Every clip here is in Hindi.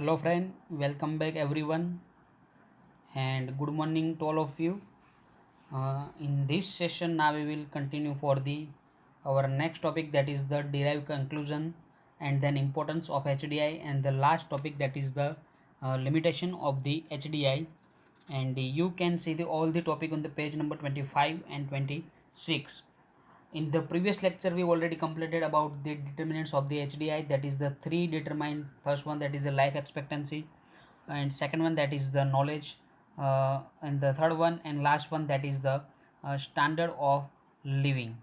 Hello friend, welcome back everyone and good morning to all of you. In this session now we will continue for the our next topic, that is the derived conclusion and then importance of HDI, and the last topic, that is the limitation of the HDI. And you can see all the topic on the page number 25 and 26. In the previous lecture we already completed about the determinants of the HDI, that is the three determined. First one, that is the life expectancy, and second one, that is the knowledge, and the third one and last one, that is the standard of living.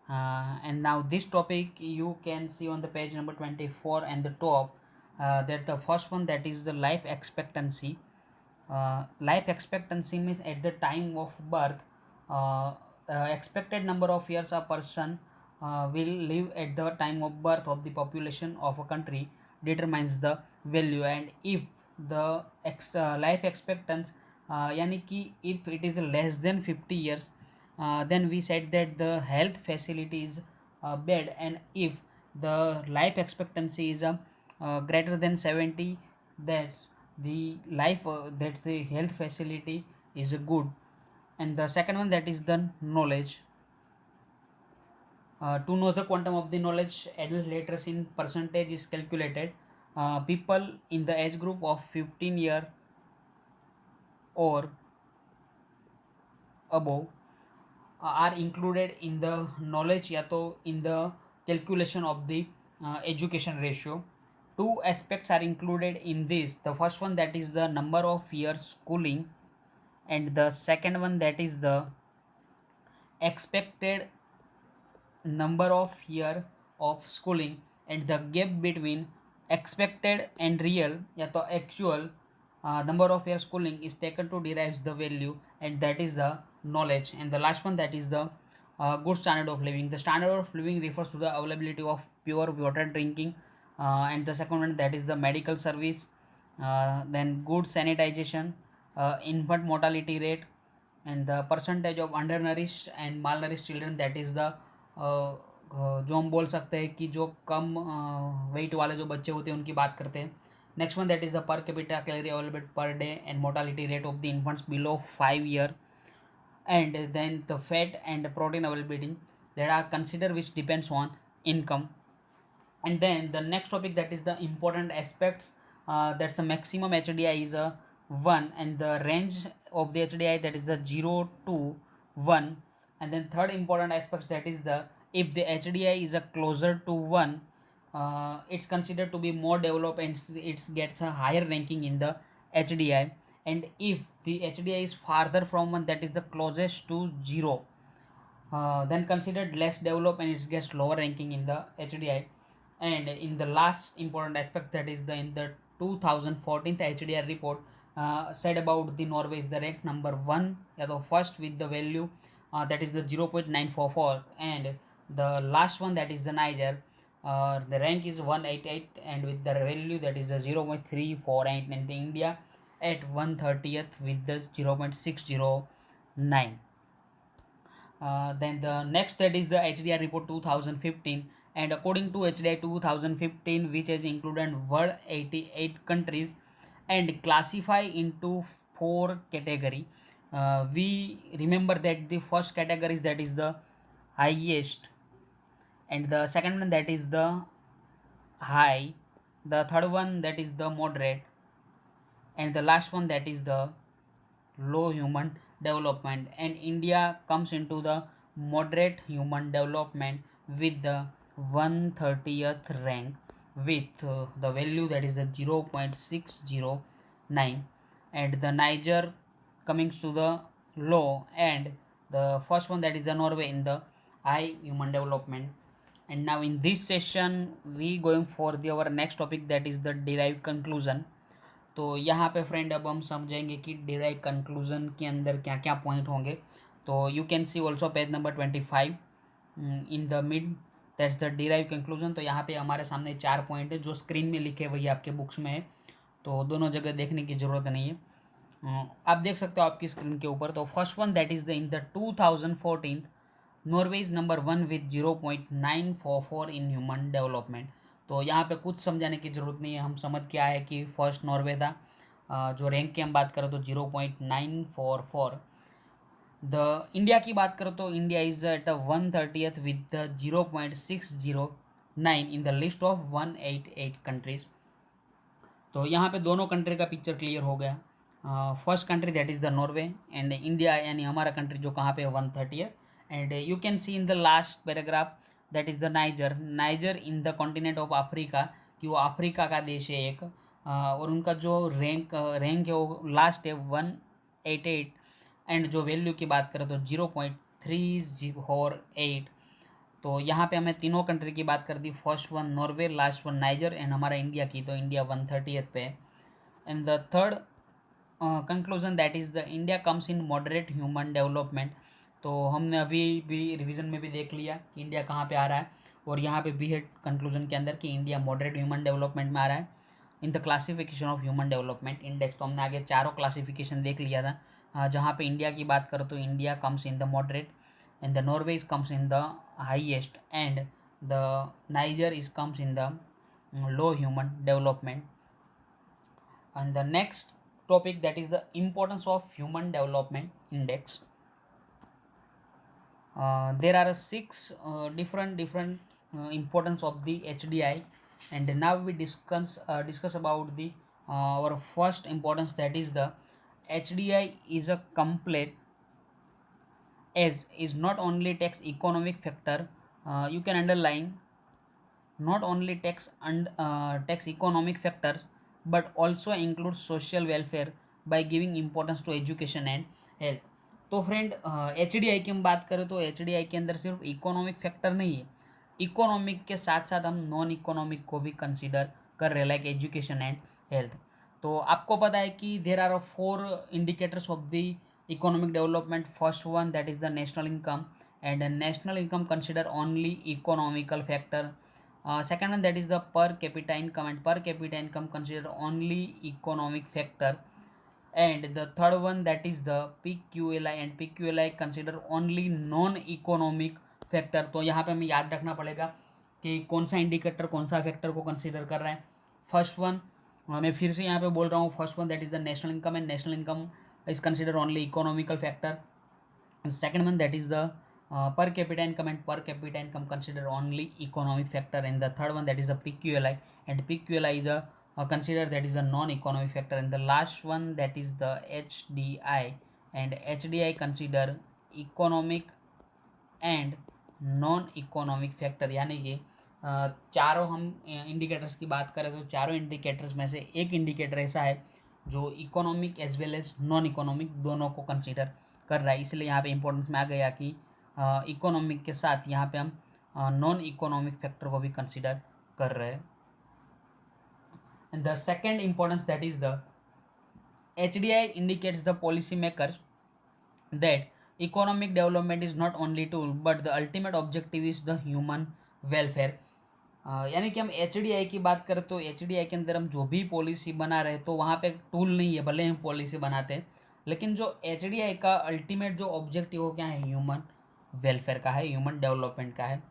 And now this topic you can see on the page number 24 and the top, that the first one, that is the life expectancy. Life expectancy means at the time of birth, uh, expected number of years a person will live at the time of birth of the population of a country determines the value. And if the life expectancy, yani ki if it is less than 50 years, then we said that the health facility is bad. And if the life expectancy is greater than 70, that's that's the health facility is good. And the second one, that is the knowledge. To know the quantum of the knowledge, adult literacy in percentage is calculated. People in the age group of 15 year or above are included in the knowledge या तो in the calculation of the education ratio. Two aspects are included in this. The first one, that is the number of years schooling, and the second one, that is the expected number of year of schooling, and the gap between expected and real या तो actual number of year schooling is taken to derive the value, and that is the knowledge. And the last one, that is the good standard of living. The standard of living refers to the availability of pure water drinking, and the second one, that is the medical service, then good sanitization, infant mortality rate, and the percentage of undernourished and malnourished children, that is the जो हम बोल सकते हैं कि जो कम वेट वाले जो बच्चे होते हैं उनकी बात करते हैं. Next one, that is the per capita calorie available per day and mortality rate of the infants below 5 year, and then the fat and protein availability that are considered, which depends on income. And then the next topic, that is the important aspects, that's the maximum HDI is a 1, and the range of the HDI, that is the 0 to 1. And then third important aspects, that is the if the HDI is a closer to 1, it's considered to be more developed and it gets a higher ranking in the HDI. And if the HDI is farther from 1, that is the closest to 0, then considered less developed and it gets lower ranking in the HDI. And in the last important aspect, that is the in the 2014 HDI report, said about the Norway is the rank number 1, the first with the value that is the 0.944, and the last one, that is the Niger, the rank is 188 and with the value that is the 0.348, and the India at 130th with the 0.609. Then the next, that is the HDI report 2015, and according to HDI 2015, which has included world 88 countries and classify into 4 category. We remember that the first category is that is the highest, and the second one, that is the high, the third one, that is the moderate, and the last one, that is the low human development. And India comes into the moderate human development with the 130th rank with the value that is the 0.609, and the Niger coming to the low, and the first one, that is the Norway in the high human development. And now in this session we going for the our next topic, that is the derived conclusion. तो यहाँ पे फ्रेंड अब हम समझेंगे कि डिराइव कंक्लूजन के अंदर क्या क्या पॉइंट होंगे. तो you can see also page number 25 in the mid, that's the derive conclusion. तो यहाँ पे हमारे सामने 4 पॉइंट है, जो स्क्रीन में लिखे वही आपके बुक्स में है, तो दोनों जगह देखने की ज़रूरत नहीं है. आप देख सकते हो आपकी स्क्रीन के ऊपर. तो first one, that is the in the 2014 Norway is number 1 with 0.944 in human development. तो यहाँ पे कुछ समझाने की ज़रूरत नहीं है, हम समझ के आए कि फर्स्ट नॉर्वे था। जो रैंक की हम बात करें तो 0.944। द इंडिया की बात करो तो India is at 130th with 0.609 in the list of 188 countries. तो यहाँ पे दोनों कंट्री का पिक्चर क्लियर हो गया। First country that is the Norway, and India यानी हमारा कंट्री जो कहाँ पे है 130। And you can see in the last paragraph that is the niger. Niger in the continent of Africa, कि वो अफ्रीका का देश है एक। और उनका जो रैंक है वो लास्ट है 188। एंड जो वैल्यू की बात करें तो 0.348। तो यहाँ पे हमें तीनों कंट्री की बात कर दी, first one Norway, last one Niger, and हमारा इंडिया की, तो इंडिया 130th पे है। And the third conclusion that is the India comes in moderate human development. तो हमने अभी भी रिवीजन में भी देख लिया कि इंडिया कहाँ पे आ रहा है, और यहाँ पे भी है कंक्लूजन के अंदर कि इंडिया मॉडरेट ह्यूमन डेवलपमेंट में आ रहा है in the classification of human development index. तो हमने आगे चारों क्लासिफिकेशन देख लिया था। जहाँ पे इंडिया की बात करो तो India comes in the moderate, and the Norway is comes in the highest, and the Niger is comes in the low human development. And the next topic that is the importance of human development index. There are six different importance of the HDI, and now we discuss about the our first importance, that is the HDI is a complete, as is not only tax economic factor. You can underline not only tax economic factors but also includes social welfare by giving importance to education and health. तो फ्रेंड एच डी आई की हम बात करें तो एच डी आई के अंदर सिर्फ इकोनॉमिक फैक्टर नहीं है, इकोनॉमिक के साथ साथ हम नॉन इकोनॉमिक को भी कंसिडर कर रहे, लाइक एजुकेशन एंड हेल्थ। तो आपको पता है कि there are 4 indicators of the economic development. First one that is the national income, and national income consider only economical factor. Second one that is the per capita income, and per capita income consider only economic factor. And the third one that is the PQLI, and PQLI consider only non economic factor। तो यहाँ पे हमें याद रखना पड़ेगा कि कौन सा इंडिकेटर कौन सा फैक्टर को कंसिडर कर रहा है। फर्स्ट वन मैं फिर से यहाँ पे बोल रहा हूँ, first one that is the national income, and national income is consider only economical factor. Second one that is the per capita income, and per capita income consider only economic factor. And the third one that is the PQLI, and PQLI is a consider that is a non-economic factor. And the last one that is the HDI, and HDI consider economic and non economic factor. यानी कि चारों हम इंडिकेटर्स की बात करें तो चारों इंडिकेटर्स में से एक इंडिकेटर ऐसा है जो economic as well as non economic दोनों को कंसीडर कर रहा है। इसलिए यहाँ पे इंपॉर्टेंस में आ गया कि इकोनॉमिक के साथ यहाँ पे हम नॉन इकोनॉमिक फैक्टर को भी कंसीडर कर रहे हैं। And the second importance that is the HDI indicates the policy makers that economic development is not only tool but the ultimate objective is the human welfare। यानी कि हम एच डी आई की बात करें तो एच डी आई के अंदर हम जो भी पॉलिसी बना रहे तो वहाँ पे टूल नहीं है, भले हम पॉलिसी बनाते हैं, लेकिन जो एच डी आई का अल्टीमेट जो ऑब्जेक्टिव हो क्या है, ह्यूमन वेलफेयर का है, ह्यूमन डेवलपमेंट का है।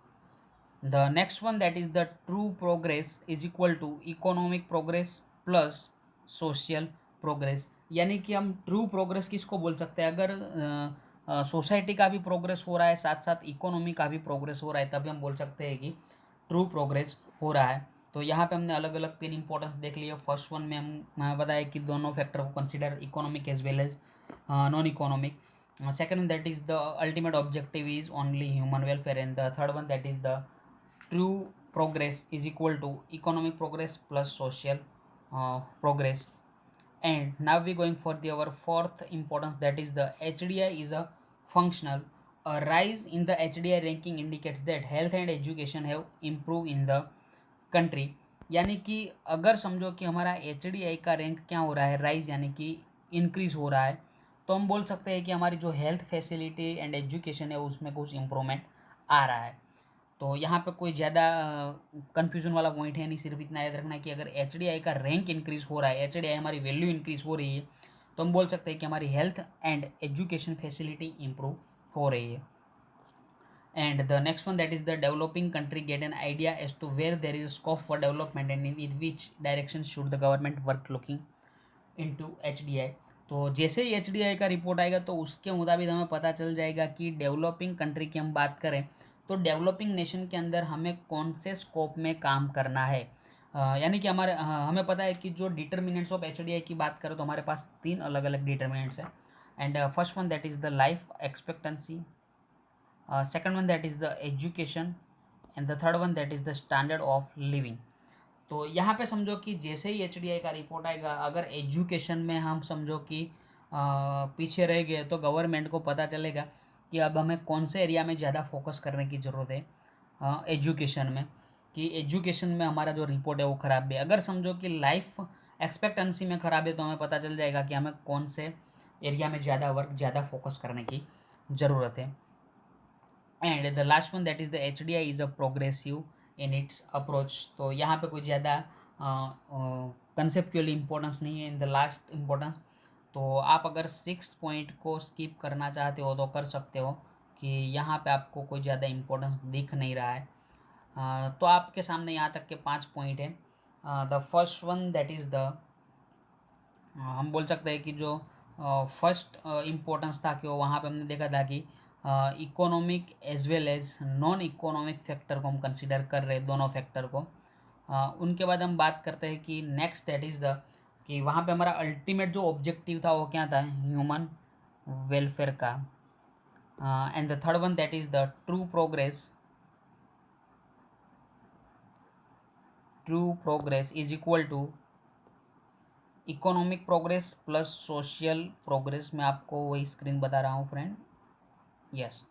The next one that is the true progress is equal to economic progress plus social progress. यानी कि हम ट्रू प्रोग्रेस किसको बोल सकते हैं, अगर सोसाइटी का भी प्रोग्रेस हो रहा है साथ साथ इकोनॉमी का भी प्रोग्रेस हो रहा है तभी हम बोल सकते हैं कि ट्रू प्रोग्रेस हो रहा है। तो यहाँ पे हमने अलग अलग 3 इंपॉर्टेंस देख लिए। फर्स्ट वन में हमें बताया कि दोनों फैक्टर को consider economic as well as non economic. Second that is the ultimate objective is only human welfare. And the third one that is the true progress is equal to economic progress plus social progress। And now we going for our fourth importance, that is the HDI is a functional। A rise in the HDI ranking indicates that health and education have improved in the country। यानी कि अगर समझो कि हमारा HDI का रैंक क्या हो रहा है, राइज यानी कि इंक्रीज हो रहा है, तो हम बोल सकते हैं कि हमारी जो हेल्थ फैसिलिटी एंड एजुकेशन है उसमें कुछ इम्प्रूवमेंट आ रहा है। तो यहाँ पे कोई ज़्यादा कन्फ्यूजन वाला पॉइंट है नहीं, सिर्फ इतना याद रखना है कि अगर एच डी आई का रैंक इंक्रीज़ हो रहा है, एच डी आई हमारी वैल्यू इंक्रीज़ हो रही है, तो हम बोल सकते हैं कि हमारी health and education facility improve हो रही है। And the next one, that is the developing country get an idea as to where there is scope for development and in which direction should the government work looking into HDI. तो जैसे ही HDI का रिपोर्ट आएगा तो उसके मुताबिक हमें पता चल जाएगा कि डेवलपिंग कंट्री की हम बात करें तो डेवलपिंग नेशन के अंदर हमें कौन से स्कोप में काम करना है। यानी कि हमें पता है कि जो डिटर्मिनेंट्स ऑफ HDI की बात करें तो हमारे पास 3 अलग अलग डिटर्मिनेंट्स हैं। And first one, that is the life expectancy, second one, that is the education, and the third one, that is the standard of living. तो यहाँ पे समझो कि जैसे ही HDI का रिपोर्ट आएगा, अगर एजुकेशन में हम समझो कि पीछे रह गए तो गवर्नमेंट को पता चलेगा कि अब हमें कौन से एरिया में ज़्यादा फोकस करने की ज़रूरत है एजुकेशन में, कि एजुकेशन में हमारा जो रिपोर्ट है वो ख़राब है। अगर समझो कि लाइफ एक्सपेक्टेंसी में ख़राब है तो हमें पता चल जाएगा कि हमें कौन से एरिया में ज़्यादा फोकस करने की ज़रूरत है। And the last one, that is the HDI is a progressive in its approach. तो यहाँ पे कोई ज़्यादा कंसेप्चुअल इम्पोर्टेंस नहीं है इन द लास्ट इम्पोर्टेंस। तो आप अगर 6 पॉइंट को स्किप करना चाहते हो तो कर सकते हो कि यहाँ पे आपको कोई ज़्यादा इम्पोर्टेंस दिख नहीं रहा है। तो आपके सामने यहाँ तक के 5 पॉइंट हैं। The first one, that is the हम बोल सकते हैं कि जो फर्स्ट इम्पोर्टेंस था कि वो वहाँ पे हमने देखा था कि economic as well as non economic factor को हम कंसिडर कर रहे हैं, दोनों फैक्टर को। उनके बाद हम बात करते हैं कि नेक्स्ट दैट इज़ द कि वहाँ पे हमारा अल्टीमेट जो ऑब्जेक्टिव था वो क्या था, ह्यूमन वेलफेयर का। And the third one, that is the true progress is equal to economic progress plus social progress. मैं आपको वही स्क्रीन बता रहा हूँ फ्रेंड। यस।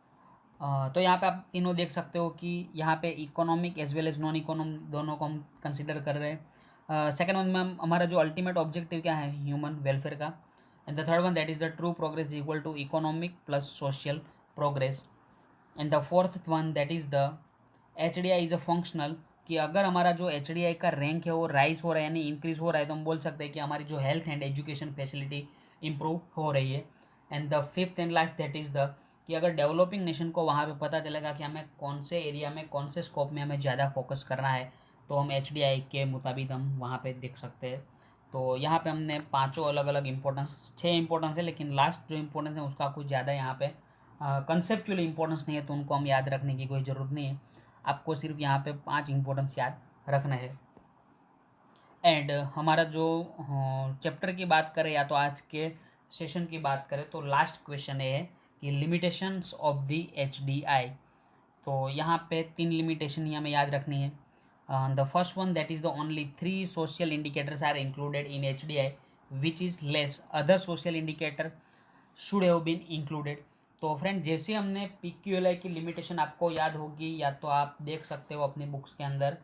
तो यहाँ पे आप तीनों देख सकते हो कि यहाँ पे economic as well as non economic दोनों को हम कंसिडर कर रहे हैं। सेकेंड वन में हमारा जो अल्टीमेट ऑब्जेक्टिव क्या है, ह्यूमन वेलफेयर का। And the third one, that is the true progress equal to economic plus social progress. And the fourth one, that is the HDI is a functional, कि अगर हमारा जो HDI का रैंक है वो राइज हो रहा है यानी इंक्रीज़ हो रहा है तो हम बोल सकते हैं कि हमारी जो health and education facility improve हो रही है। And the fifth and last, that is the कि अगर डेवलपिंग नेशन को वहाँ पे पता चलेगा कि हमें कौन से एरिया में कौन से स्कोप में हमें ज़्यादा फोकस करना है तो हम HDI के मुताबिक हम वहाँ पे देख सकते हैं। तो यहाँ पे हमने पांचों अलग अलग इंपॉर्टेंस, 6 इंपॉर्टेंस है, लेकिन लास्ट जो इंपॉर्टेंस है उसका कुछ ज़्यादा यहाँ पे कंसेप्चुअल इंपॉर्टेंस नहीं है तो उनको हम याद रखने की कोई ज़रूरत नहीं है। आपको सिर्फ यहाँ पे 5 इंपॉर्टेंस याद रखना है। एंड हमारा जो चैप्टर की बात करें या तो आज के सेशन की बात करें तो लास्ट क्वेश्चन ये है कि लिमिटेशंस ऑफ द HDI। तो यहाँ पे 3 लिमिटेशन ही हमें याद रखनी है। The first one, that is the only 3 social indicators are included in HDI which is less other social indicator should have been included. तो फ्रेंड जैसे हमने PQLI की लिमिटेशन आपको याद होगी या तो आप देख सकते हो अपनी बुक्स के अंदर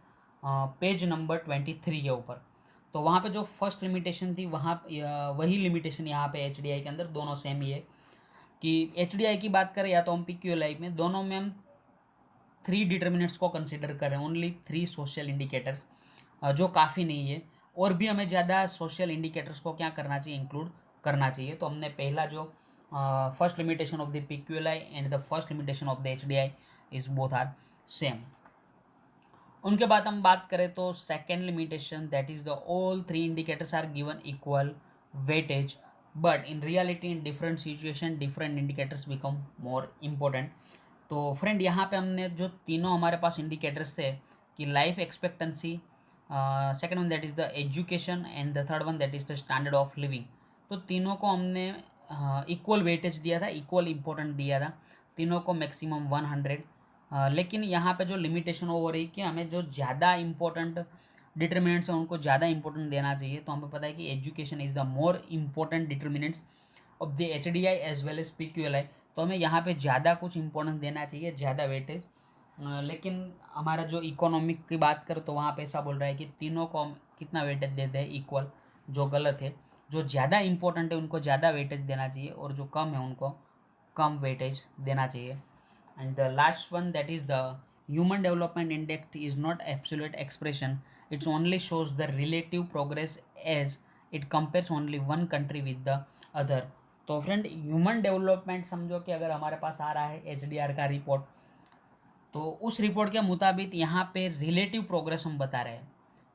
पेज नंबर 23 के ऊपर। तो वहाँ पे जो फर्स्ट लिमिटेशन थी वहाँ वही लिमिटेशन यहाँ पे HDI के अंदर दोनों सेम ही है कि HDI की बात करें या तो हम PQLI में, दोनों में हम 3 डिटर्मिनेंट्स को कंसिडर करें, ओनली 3 सोशल इंडिकेटर्स, जो काफ़ी नहीं है। और भी हमें ज़्यादा सोशल इंडिकेटर्स को क्या करना चाहिए, इंक्लूड करना चाहिए। तो हमने पहला जो first limitation of the PQLI and the first limitation of the HDI is both are same. उनके बाद हम बात करें तो second limitation, that is the all 3 indicators are given equal weightage but in reality in different situation different indicators become more important. तो फ्रेंड यहाँ पे हमने जो तीनों हमारे पास इंडिकेटर्स थे कि life expectancy, second one that is the education and the third one that is the standard of living, तो तीनों को हमने इक्वल वेटेज दिया था, इक्वल इम्पोर्टेंट दिया था, तीनों को मैक्सिमम 100। लेकिन यहाँ पे जो लिमिटेशन हो रही कि हमें जो ज़्यादा इंपॉर्टेंट डिटर्मिनेंट्स हैं उनको ज़्यादा इंपॉर्टेंट देना चाहिए। तो हमें पता है कि education is the more important determinants of the HDI as well as PQLI। तो हमें यहाँ पे ज़्यादा कुछ इंपॉर्टेंस देना चाहिए, ज़्यादा वेटेज। लेकिन हमारा जो इकोनॉमिक की बात करें तो वहाँ पे ऐसा बोल रहा है कि तीनों को हम कितना वेटेज देते हैं, इक्वल, जो गलत है। जो ज़्यादा इंपॉर्टेंट है उनको ज़्यादा वेटेज देना चाहिए और जो कम है उनको कम वेटेज देना चाहिए। And the last one, that is the human development index is not absolute expression, it only shows the relative progress as it compares only one country with the other। तो फ्रेंड ह्यूमन डेवलपमेंट समझो कि अगर हमारे पास आ रहा है HDR का रिपोर्ट तो उस रिपोर्ट के मुताबिक यहाँ पे रिलेटिव प्रोग्रेस हम बता रहे हैं,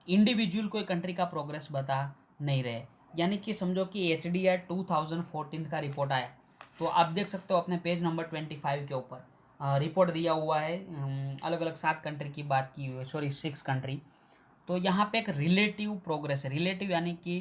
इंडिविजुअल कोई कंट्री का प्रोग्रेस बता नहीं रहे। यानी कि समझो कि HDI 2014 का रिपोर्ट आया, तो आप देख सकते हो अपने पेज नंबर 25 के ऊपर रिपोर्ट दिया हुआ है, अलग अलग 7 कंट्री की बात की हुई है, सॉरी 6 कंट्री। तो यहाँ पे एक रिलेटिव प्रोग्रेस है, रिलेटिव यानी कि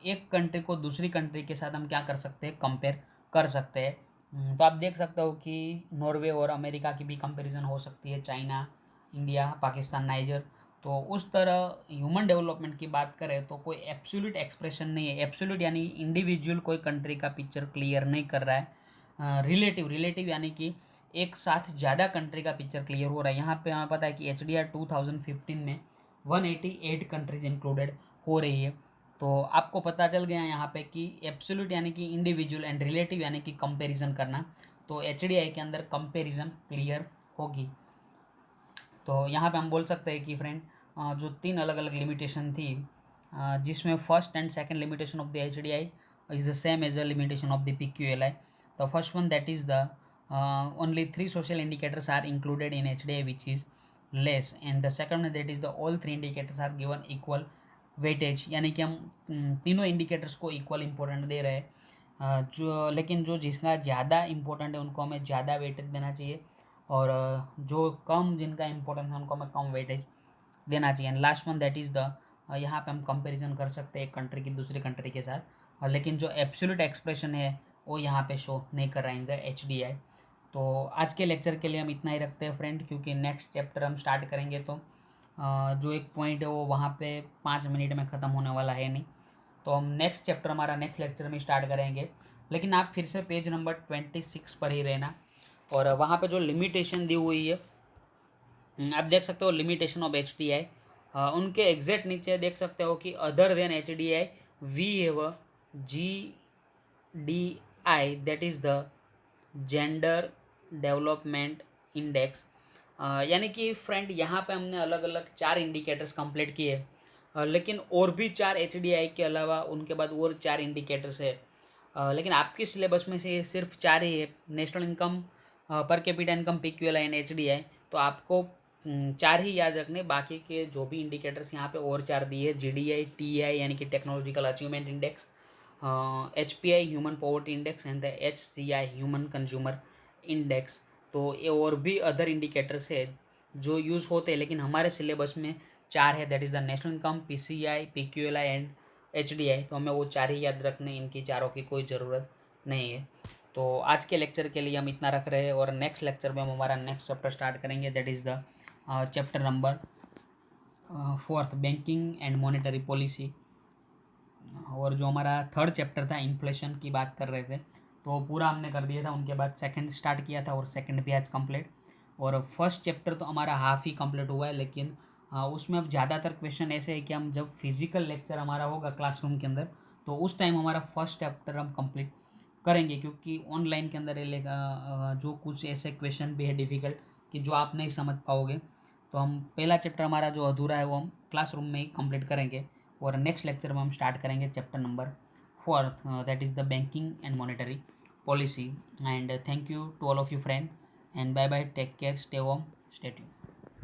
एक कंट्री को दूसरी कंट्री के साथ हम क्या कर सकते हैं, कंपेयर कर सकते हैं। तो आप देख सकते हो कि नॉर्वे और अमेरिका की भी कंपैरिजन हो सकती है, चाइना, इंडिया, पाकिस्तान, नाइजर। तो उस तरह ह्यूमन डेवलपमेंट की बात करें तो कोई एब्सोल्यूट एक्सप्रेशन नहीं है, एब्सोल्यूट यानी इंडिविजुअल कोई कंट्री का पिक्चर क्लियर नहीं कर रहा है। रिलेटिव रिलेटिव यानी कि एक साथ ज़्यादा कंट्री का पिक्चर क्लियर हो रहा है। यहाँ पे हमें पता है कि HDI 2015 में 188 कंट्रीज इंक्लूडेड हो रही है। तो आपको पता चल गया यहाँ पे कि एब्सोल्यूट यानी कि इंडिविजुअल एंड रिलेटिव यानी कि कंपैरिजन करना, तो HDI के अंदर कंपैरिजन क्लियर होगी। तो यहाँ पे हम बोल सकते हैं कि फ्रेंड जो 3 अलग अलग लिमिटेशन थी, जिसमें first and second limitation of the HDI is the same as the limitation of the PQLI. The first one, that is the only 3 social indicators are included in HDI which is less, and the second one, that is the all 3 indicators are given equal weightage, यानी कि हम तीनों इंडिकेटर्स को इक्वल इंपॉर्टेंट दे रहे हैं। लेकिन जो जिसका ज़्यादा इंपॉर्टेंट है उनको हमें ज़्यादा वेटेज देना चाहिए, और जो कम जिनका इंपॉर्टेंस है उनको हमें कम वेटेज देना चाहिए। And last one, that is the यहाँ पे हम कंपैरिजन कर सकते हैं एक कंट्री की दूसरी कंट्री के साथ, लेकिन जो एब्सोल्यूट एक्सप्रेशन है वो यहाँ पे शो नहीं कर रहा है इन द HDI। तो आज के लेक्चर के लिए हम इतना ही रखते हैं फ्रेंड, क्योंकि नेक्स्ट चैप्टर हम स्टार्ट करेंगे तो जो एक पॉइंट है वो वहाँ पे 5 मिनट में ख़त्म होने वाला है नहीं। तो हम नेक्स्ट चैप्टर हमारा नेक्स्ट लेक्चर में स्टार्ट करेंगे, लेकिन आप फिर से पेज नंबर 26 पर ही रहना, और वहाँ पे जो लिमिटेशन दी हुई है आप देख सकते हो, लिमिटेशन ऑफ HDI, उनके एग्जैक्ट नीचे देख सकते हो कि other than HDI we have GDI, that is the gender development index. यानी कि फ्रेंड यहाँ पे हमने अलग अलग 4 इंडिकेटर्स कंप्लीट किए, लेकिन और भी 4 HDI के अलावा उनके बाद और 4 इंडिकेटर्स है, लेकिन आपकी सिलेबस में से सिर्फ 4 ही है, national income, per capita income, PQLI and HDI। तो आपको 4 ही याद रखने, बाकी के जो भी इंडिकेटर्स यहाँ पे और 4 दिए, GDI, TI यानी कि technological achievement index, HPI human poverty index and the HCI human consumer index. तो ये और भी अदर इंडिकेटर्स है जो यूज़ होते हैं, लेकिन हमारे सिलेबस में 4 है, that is the national income, PCI, PQLI and HDI। तो हमें वो 4 ही याद रखने, इनकी चारों की कोई ज़रूरत नहीं है। तो आज के लेक्चर के लिए हम इतना रख रहे हैं, और नेक्स्ट लेक्चर में हम हमारा नेक्स्ट चैप्टर स्टार्ट करेंगे, that is the chapter number 4, banking and monetary policy. और जो हमारा थर्ड चैप्टर था, इन्फ्लेशन की बात कर रहे थे, तो पूरा हमने कर दिया था। उनके बाद सेकंड स्टार्ट किया था, और सेकंड भी आज कंप्लीट, और फर्स्ट चैप्टर तो हमारा हाफ ही कंप्लीट हुआ है, लेकिन उसमें अब ज़्यादातर क्वेश्चन ऐसे है कि हम जब फिजिकल लेक्चर हमारा होगा क्लासरूम के अंदर, तो उस टाइम हमारा फर्स्ट चैप्टर हम कंप्लीट करेंगे, क्योंकि ऑनलाइन के अंदर जो कुछ ऐसे क्वेश्चन भी है डिफ़िकल्ट कि जो आप नहीं समझ पाओगे। तो हम पहला चैप्टर हमारा जो अधूरा है वो हम क्लासरूम में ही कंप्लीट करेंगे, और नेक्स्ट लेक्चर में हम स्टार्ट करेंगे chapter number 4, that is the banking and monetary policy. And thank you to all of you friend, and bye bye, take care, stay home, stay tuned.